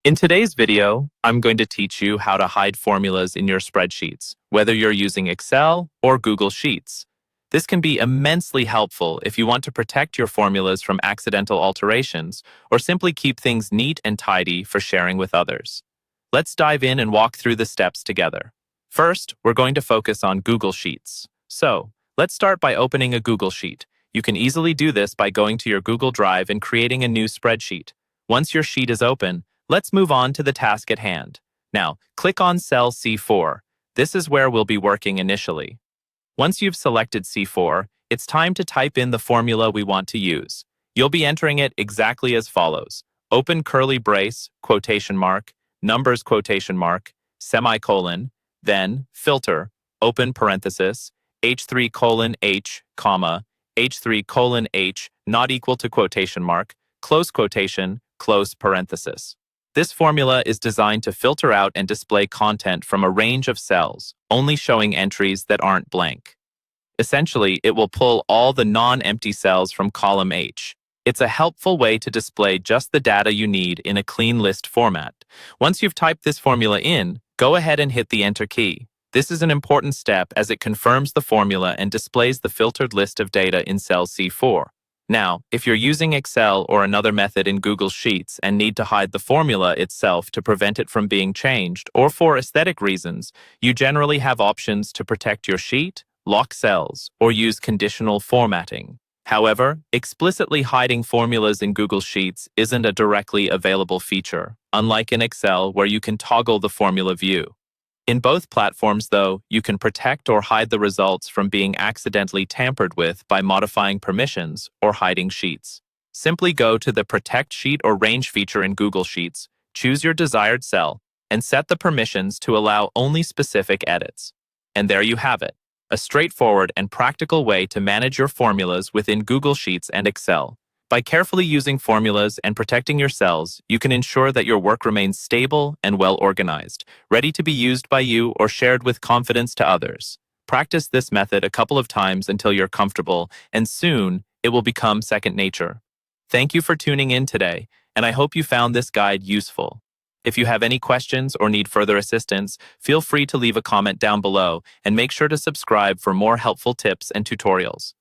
In today's video, I'm going to teach you how to hide formulas in your spreadsheets, whether you're using Excel or Google Sheets. This can be immensely helpful if you want to protect your formulas from accidental alterations or simply keep things neat and tidy for sharing with others. Let's dive in and walk through the steps together. First, we're going to focus on Google Sheets. So, let's start by opening a Google Sheet. You can easily do this by going to your Google Drive and creating a new spreadsheet. Once your sheet is open, let's move on to the task at hand. Now, click on cell C4. This is where we'll be working initially. Once you've selected C4, it's time to type in the formula we want to use. You'll be entering it exactly as follows. Open curly brace, quotation mark, numbers quotation mark, semicolon, then filter, open parenthesis, H3 colon H, comma, H3 colon H, not equal to quotation mark, close quotation, close parenthesis. This formula is designed to filter out and display content from a range of cells, only showing entries that aren't blank. Essentially, it will pull all the non-empty cells from column H. It's a helpful way to display just the data you need in a clean list format. Once you've typed this formula in, go ahead and hit the Enter key. This is an important step as it confirms the formula and displays the filtered list of data in cell C4. Now, if you're using Excel or another method in Google Sheets and need to hide the formula itself to prevent it from being changed, or for aesthetic reasons, you generally have options to protect your sheet, lock cells, or use conditional formatting. However, explicitly hiding formulas in Google Sheets isn't a directly available feature, unlike in Excel where you can toggle the formula view. In both platforms, though, you can protect or hide the results from being accidentally tampered with by modifying permissions or hiding sheets. Simply go to the Protect Sheet or Range feature in Google Sheets, choose your desired cell, and set the permissions to allow only specific edits. And there you have it, a straightforward and practical way to manage your formulas within Google Sheets and Excel. By carefully using formulas and protecting your cells, you can ensure that your work remains stable and well organized, ready to be used by you or shared with confidence to others. Practice this method a couple of times until you're comfortable, and soon it will become second nature. Thank you for tuning in today, and I hope you found this guide useful. If you have any questions or need further assistance, feel free to leave a comment down below and make sure to subscribe for more helpful tips and tutorials.